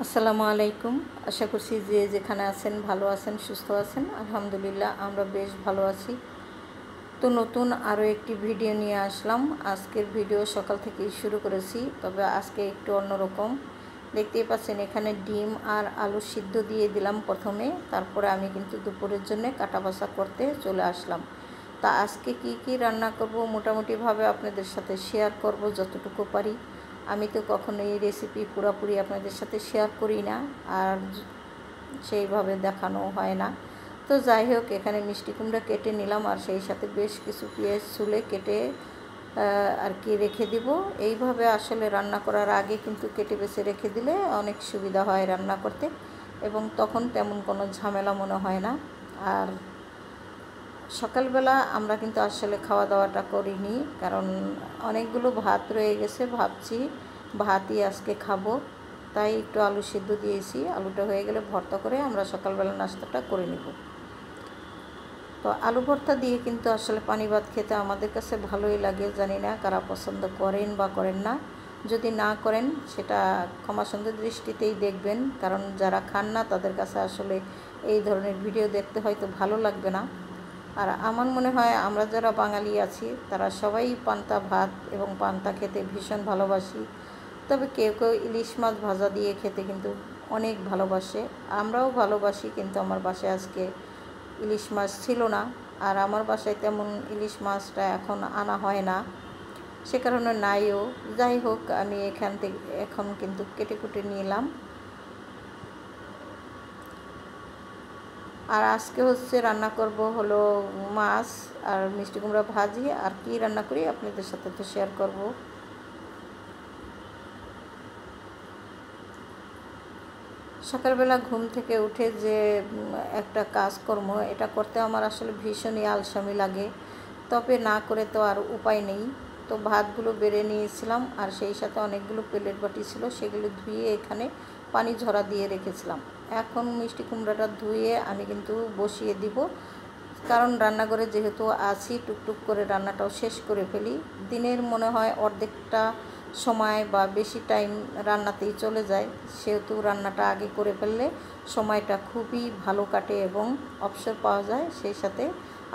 আসসালামু আলাইকুম। আশা করছি যে যেখানে আছেন ভালো আছেন, সুস্থ আছেন। আলহামদুলিল্লাহ আমরা বেশ ভালো আছি। তো নতুন আরও একটি ভিডিও নিয়ে আসলাম। আজকের ভিডিও সকাল থেকেই শুরু করেছি, তবে আজকে একটু অন্যরকম। দেখতেই পাচ্ছেন এখানে ডিম আর আলু সিদ্ধ দিয়ে দিলাম প্রথমে, তারপরে আমি কিন্তু দুপুরের জন্য কাটা বাছা করতে চলে আসলাম। তা আজকে কি কি রান্না করব মোটামুটিভাবে আপনাদের সাথে শেয়ার করব যতটুকু পারি। আমি তো কখনো এই রেসিপি পুরোপুরি আপনাদের সাথে শেয়ার করি না, আর সেইভাবে দেখানো হয় না। তো যাই হোক, এখানে মিষ্টি কুমড়া কেটে নিলাম, আর সেই সাথে বেশ কিছু পেঁয়াজ ছুলে কেটে আর কি রেখে দিব। এইভাবে আসলে রান্না করার আগে কিন্তু কেটে বেছে রেখে দিলে অনেক সুবিধা হয় রান্না করতে, এবং তখন তেমন কোনো ঝামেলা মনে হয় না। আর সকালবেলা আমরা কিন্তু আসলে খাওয়া দাওয়াটা করিনি, কারণ অনেকগুলো ভাত রয়ে গেছে। ভাবছি ভাতই আজকে খাবো, তাই একটু আলু সিদ্ধ দিয়েছি। আলুটা হয়ে গেলে ভর্তা করে আমরা সকালবেলা নাস্তাটা করে নেব। তো আলু ভর্তা দিয়ে কিন্তু আসলে পানি ভাত খেতে আমাদের কাছে ভালোই লাগে। জানি না কারা পছন্দ করেন বা করেন না। যদি না করেন সেটা ক্ষমাসুন্দর দৃষ্টিতেই দেখবেন, কারণ যারা খান না তাদের কাছে আসলে এই ধরনের ভিডিও দেখতে হয়তো ভালো লাগবে না। আর আমার মনে হয় আমরা যারা বাঙালি আছি তারা সবাই পান্তা ভাত এবং পান্তা খেতে ভীষণ ভালোবাসি। তবে কেউ কেউ ইলিশ মাছ ভাজা দিয়ে খেতে কিন্তু অনেক ভালোবাসে। আমরাও ভালোবাসি, কিন্তু আমার বাসায় আজকে ইলিশ মাছ ছিল না, আর আমার বাসায় তেমন ইলিশ মাছটা এখন আনা হয় না, সে কারণে নাইও। যাই হোক, আমি এখান থেকে এখন কিন্তু কেটে কুটে নিলাম। আর আজকে হচ্ছে রান্না করব হলো মাছ আর মিষ্টি কুমড়া ভাজি। আর কি রান্না করি আপনাদের সাথে তো শেয়ার করব। সকালবেলা ঘুম থেকে উঠে যে একটা কাজকর্ম, এটা করতে আমার আসলে ভীষণই আলসামি লাগে, তবে না করে তো আর উপায় নেই। তো ভাতগুলো বেড়ে নিয়েছিলাম, আর সেই সাথে অনেকগুলো প্লেট বাটি ছিল, সেগুলো ধুয়ে এখানে পানি ঝরা দিয়ে রেখেছিলাম। এখন মিষ্টি কুমড়াটা ধুয়ে আমি কিন্তু বসিয়ে দিব, কারণ রান্নাঘরে যেহেতু আছি টুকটুক করে রান্নাটাও শেষ করে ফেলি। দিনের মনে হয় অর্ধেকটা সময় বা বেশি টাইম রান্নাতেই চলে যায়, সেহেতু রান্নাটা আগে করে ফেললে সময়টা খুবই ভালো কাটে এবং অবসর পাওয়া যায়, সেই সাথে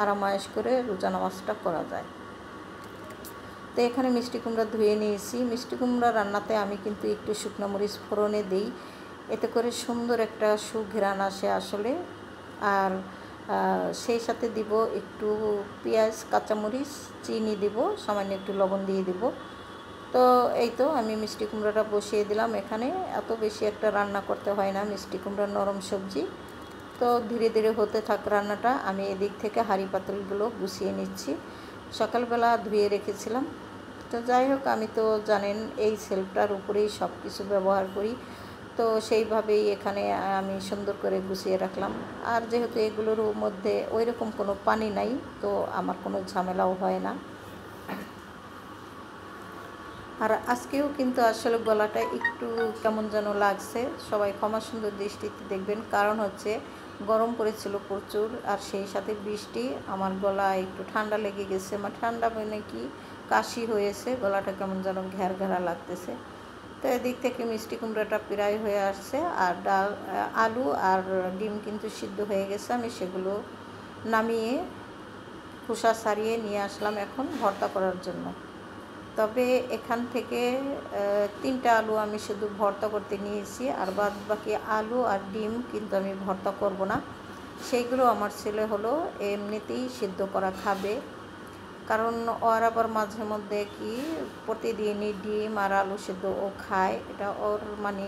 আরামায়েশ করে রোজা নামাজটা করা যায়। তো এখানে মিষ্টি কুমড়া ধুয়ে নিয়েছি। মিষ্টি কুমড়া রান্নাতে আমি কিন্তু একটু শুকনো মরিচ ফোড়নে দিই, এতে করে সুন্দর একটা সুঘ্রাণ আসে আসলে। আর সেই সাথে দিব একটু পেঁয়াজ, কাঁচামরিচ, চিনি দিব, সামান্য একটু লবণ দিয়ে দিব। তো এই তো আমি মিষ্টি কুমড়াটা বসিয়ে দিলাম। এখানে এত বেশি একটা রান্না করতে হয় না, মিষ্টি কুমড়ার নরম সবজি। তো ধীরে ধীরে হতে থাক রান্নাটা। আমি এদিক থেকে হাঁড়ি পাতিলগুলো গুছিয়ে নিচ্ছি, সকালবেলা ধুয়ে রেখেছিলাম। তো যাই হোক, আমি তো জানেন এই সেলফটার উপরেই সব কিছু ব্যবহার করি, তো সেইভাবেই এখানে আমি সুন্দর করে গুছিয়ে রাখলাম। আর যেহেতু এগুলোর মধ্যে ওই রকম কোনো পানি নাই, তো আমার কোনো ঝামেলাও হয় না। আর আজকেও কিন্তু আসলে গলাটা একটু কেমন যেন লাগছে, সবাই ক্ষমা সুন্দর দৃষ্টিতে দেখবেন, কারণ হচ্ছে গরম পড়েছিল প্রচুর, আর সেই সাথে বৃষ্টি। আমার গলা একটু ঠান্ডা লেগে গেছে, মানে ঠান্ডা মানে কি, কাশি হয়েছে, গলাটা কেমন যেন ঘ্যার ঘ্যারা লাগতেছে। তো এদিক থেকে মিষ্টি কুমড়াটা প্রায় হয়ে আসছে, আর ডাল, আলু আর ডিম কিন্তু সিদ্ধ হয়ে গেছে। আমি সেগুলো নামিয়ে খোসা ছাড়িয়ে নিয়ে আসলাম এখন ভর্তা করার জন্য। তবে এখান থেকে 3টা আলু আমি শুধু ভর্তা করতে নিয়েছি, আর বাদ বাকি আলু আর ডিম কিন্তু আমি ভর্তা করব না। সেইগুলো আমার ছেলে হলো এমনিতেই সিদ্ধ করা খাবে, কারণ ওর আবার মাঝে মধ্যে কি প্রতিদিনই ডিম আর আলু সিদ্ধ ও খায়। এটা ওর মানে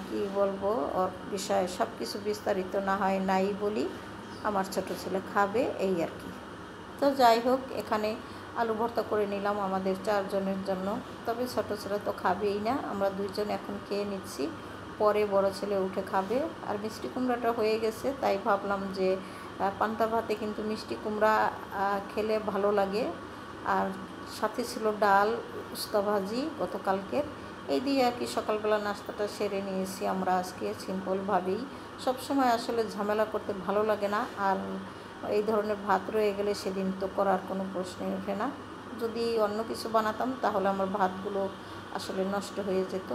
কি বলবো, ওর বিষয়ে সব কিছু বিস্তারিত না হয় নাই বলি, আমার ছোট ছেলে খাবে এই আর কি। তো যাই হোক, এখানে আলু ভর্তা করে নিলাম আমাদের 4 জনের জন্য। তবে ছোট ছেলে তো খাবেই না, আমরা 2 জন এখন খেয়ে নিচ্ছি, পরে বড় ছেলে উঠে খাবে। আর মিষ্টি কুমড়াটা হয়ে গেছে, তাই ভাবলাম যে পান্তা ভাতে কিন্তু মিষ্টি কুমড়া খেলে ভালো লাগে। আর সাথে ছিল ডাল, উস্তা ভাজি গতকালকের। এই দিয়ে আর কি সকালবেলা নাস্তাটা সেরে নিয়েছি আমরা আজকে সিম্পলভাবেই। সবসময় আসলে ঝামেলা করতে ভালো লাগে না, আর এই ধরনের ভাত রয়ে গেলে সেদিন তো করার কোনো প্রশ্নই ওঠে না। যদি অন্য কিছু বানাতাম তাহলে আমার ভাতগুলো আসলে নষ্ট হয়ে যেত।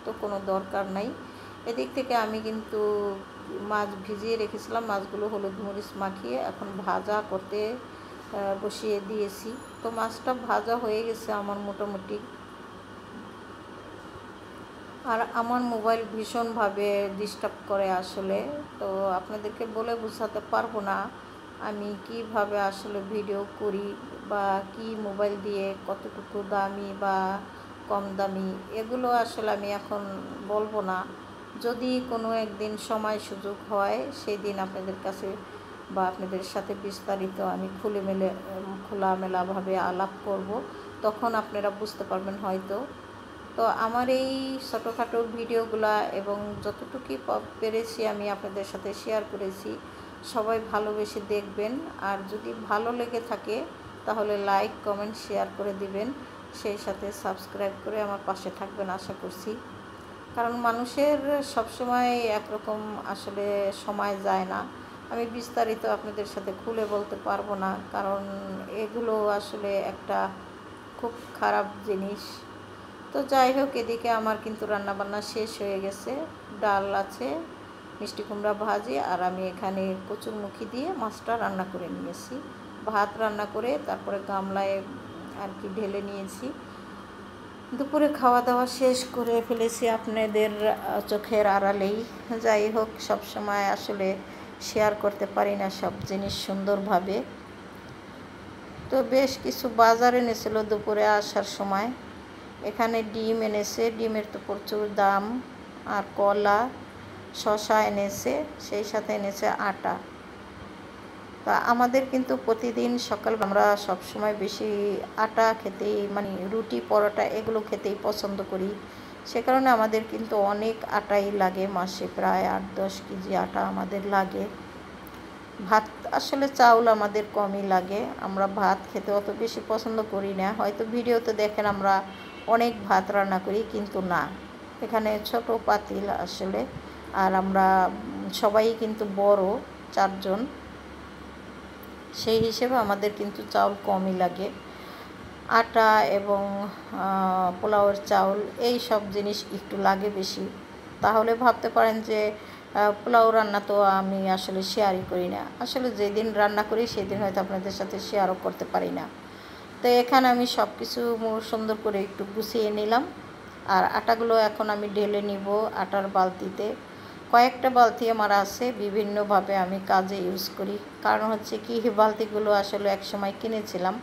তো কোনো দরকার নাই। এদিক থেকে আমি কিন্তু মাছ ভিজিয়ে রেখেছিলাম, মাছগুলো হলুদ মরিচ মাখিয়ে এখন ভাজা করতে বসিয়ে দিয়েছি। তো মাছটা ভাজা হয়ে গেছে আমার মোটামুটি। আর আমার মোবাইল ভীষণভাবে ডিস্টার্ব করে আসলে, তো আপনাদেরকে বলে বোঝাতে পারবো না আমি কিভাবে আসলে ভিডিও করি বা কি মোবাইল দিয়ে কতটুকু দামি বা কম দামি, এগুলো আসলে আমি এখন বলবো না। যদি কোনো একদিন সময় সুযোগ হয় সেই দিন আপনাদের কাছে বা আপনাদের সাথে বিস্তারিত আমি খোলামেলাভাবে আলাপ করব, তখন আপনারা বুঝতে পারবেন হয়তো। তো আমার এই ছোটোখাটো ভিডিওগুলা এবং যতটুকুই পেরেছি আমি আপনাদের সাথে শেয়ার করেছি, সবাই ভালোবেসে দেখবেন। আর যদি ভালো লেগে থাকে তাহলে লাইক কমেন্ট শেয়ার করে দিবেন, সেই সাথে সাবস্ক্রাইব করে আমার পাশে থাকবেন আশা করছি। কারণ মানুষের সবসময় একরকম আসলে সময় যায় না, আমি বিস্তারিত আপনাদের সাথে খুলে বলতে পারবো না, কারণ এগুলো আসলে একটা খুব খারাপ জিনিস। তো যাই হোক, এদিকে আমার কিন্তু রান্নাবান্না শেষ হয়ে গেছে। ডাল আছে, মিষ্টি কুমড়া ভাজি, আর আমি এখানে কচুরমুখী দিয়ে মাছটা রান্না করে নিয়েছি। ভাত রান্না করে তারপরে গামলায় আর কি ঢেলে নিয়েছি। দুপুরে খাওয়া দাওয়া শেষ করে ফেলেছি আপনাদের চোখের আড়ালেই। যাই হোক, সব সময় আসলে শেয়ার করতে পারি না সব জিনিস সুন্দরভাবে। তো বেশ কিছু বাজার এনেছিল দুপুরে আসার সময়। এখানে ডিম এনেছে, ডিমের তো প্রচুর দাম, আর কলা, শসা এনেছে, সেই সাথে এনেছে আটা। তা আমাদের কিন্তু প্রতিদিন সকাল আমরা সবসময় বেশি আটা খেতেই, মানে রুটি পরোটা এগুলো খেতেই পছন্দ করি। সে কারণে আমাদের কিন্তু অনেক আটাই লাগে, মাসে প্রায় 8-10 কেজি আটা আমাদের লাগে। ভাত আসলে চাউল আমাদের কমই লাগে, আমরা ভাত খেতে অত বেশি পছন্দ করি না। হয়তো ভিডিওতে দেখেন আমরা অনেক ভাত রান্না করি, কিন্তু না, এখানে ছোট পাতিল আসলে। আর আমরা সবাই কিন্তু বড় 4 জন, সেই হিসেবে আমাদের কিন্তু চাউল কমই লাগে। আটা এবং পোলাওয়ের চাউল এই সব জিনিস একটু লাগে বেশি। তাহলে ভাবতে পারেন যে পোলাও রান্না তো আমি আসলে শেয়ারই করি না, আসলে যেদিন রান্না করি সেদিন হয়তো আপনাদের সাথে শেয়ারও করতে পারি না। তো এখানে আমি সব কিছু সুন্দর করে একটু গুছিয়ে নিলাম। আর আটাগুলো এখন আমি ঢেলে নিব আটার বালতিতে। কয়েকটা বালতি আমার আছে, বিভিন্নভাবে আমি কাজে ইউজ করি। কারণ হচ্ছে কি, বালতিগুলো আসলে এক সময় কিনেছিলাম,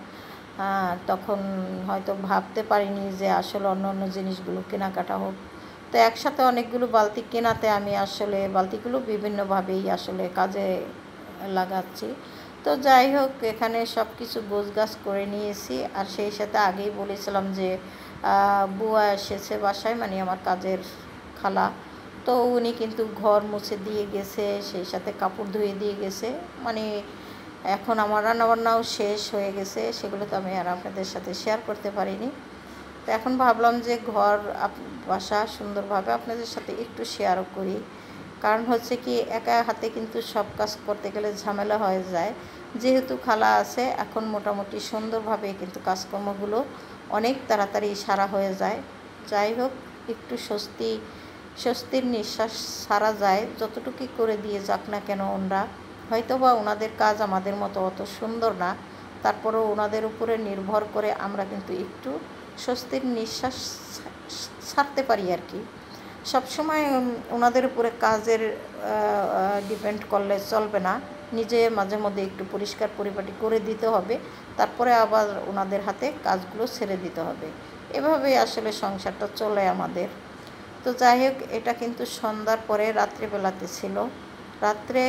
তখন হয়তো ভাবতে পারিনি যে আসলে অন্য অন্য জিনিসগুলো কেনাকাটা হোক। তো একসাথে অনেকগুলো বালতি কেনাতে আমি আসলে বালতিগুলো বিভিন্নভাবেই আসলে কাজে লাগাচ্ছি। তো যাই হোক, এখানে সব কিছু গোছগাছ করে নিয়েছি। আর সেই সাথে আগেই বলেছিলাম যে বুয়া এসেছে বাসায়, মানে আমার কাজের খালা। তো উনি কিন্তু ঘর মুছে দিয়ে গেছে, সেই সাথে কাপড় ধুয়ে দিয়ে গেছে। মানে এখন আমার রান্নাবান্নাও শেষ হয়ে গেছে, সেগুলো তো আমি আর আপনাদের সাথে শেয়ার করতে পারিনি। তো এখন ভাবলাম যে ঘর বাসা সুন্দরভাবে আপনাদের সাথে একটু শেয়ারও করি। কারণ হচ্ছে কি, একা হাতে কিন্তু সব কাজ করতে গেলে ঝামেলা হয়ে যায়। যেহেতু খালা আছে, এখন মোটামুটি সুন্দরভাবে কিন্তু কাজকর্মগুলো অনেক তাড়াতাড়ি সারা হয়ে যায়। যাই হোক, একটু স্বস্তির নিঃশ্বাস সারা যায়, যতটুকুই করে দিয়ে যাক না কেন ওনারা। হয়তো বা ওনাদের কাজ আমাদের মতো অত সুন্দর না, তারপরেও ওনাদের উপরে নির্ভর করে আমরা কিন্তু একটু স্বস্তির নিঃশ্বাস ছাড়তে পারি আর কি। সবসময় ওনাদের উপরে কাজের ডিপেন্ড করলে চলবে না, নিজে মাঝে মধ্যে একটু পরিষ্কার পরিপাটি করে দিতে হবে, তারপরে আবার ওনাদের হাতে কাজগুলো ছেড়ে দিতে হবে। এভাবেই আসলে সংসারটা চলে আমাদের। তো যাই হোক, এটা কিন্তু সন্ধ্যার পরে রাত্রিবেলাতে ছিল। রাত্রে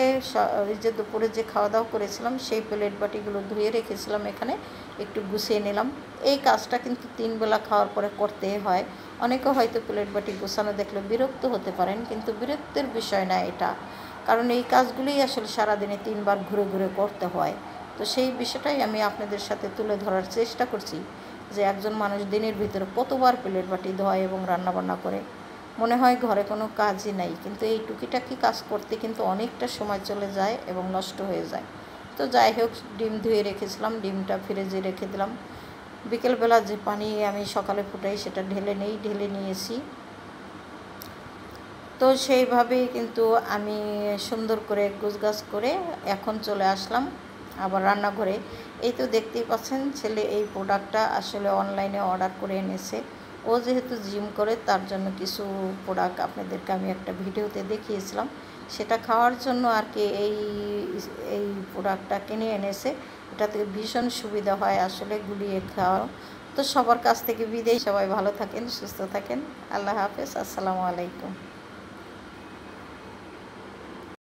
ওই যে দুপুরে যে খাওয়া দাওয়া করেছিলাম সেই প্লেট বাটিগুলো ধুয়ে রেখেছিলাম, এখানে একটু গুছিয়ে নিলাম। এই কাজটা কিন্তু 3 বেলা খাওয়ার পরে করতেই হয়। অনেকে হয়তো প্লেট বাটি গোছানো দেখলে বিরক্ত হতে পারেন, কিন্তু বিরক্তের বিষয় না এটা, কারণ এই কাজগুলোই আসলে সারাদিনে 3 বার ঘুরে ঘুরে করতে হয়। তো সেই বিষয়টাই আমি আপনাদের সাথে তুলে ধরার চেষ্টা করছি, যে একজন মানুষ দিনের ভিতরে কতবার প্লেট বাটি ধোয় এবং রান্নাবান্না করে। মনে হয় ঘরে কোনো কাজই নাই, কিন্তু এই টুকিটাকি কাজ করতে কিন্তু অনেকটা সময় চলে যায় এবং নষ্ট হয়ে যায়। তো যাই হোক, ডিম ধুয়ে রেখেছিলাম, ডিমটা ফ্রিজে রেখে দিলাম। বিকেলবেলা যে পানি আমি সকালে ফুটাই সেটা ঢেলে নিয়েছি। তো সেইভাবেই কিন্তু আমি সুন্দর করে গোছগাছ করে এখন চলে আসলাম আবার রান্নাঘরে। এই তো দেখতেই পাচ্ছেন ছেলে এই প্রোডাক্টটা আসলে অনলাইনে অর্ডার করে এনেছে। ও যেহেতু জিম করে তার জন্য কিছু প্রোডাক্ট আপনাদেরকে আমি একটা ভিডিওতে দেখিয়েছিলাম, সেটা খাওয়ার জন্য আর কি এই প্রোডাক্টটা কিনে এনেছে। এটাতে ভীষণ সুবিধা হয় আসলে গুলিয়ে খাওয়া। তো সবার কাছ থেকে বিদায়, সবাই ভালো থাকেন, সুস্থ থাকেন। আল্লাহ হাফেজ, আসসালামু আলাইকুম।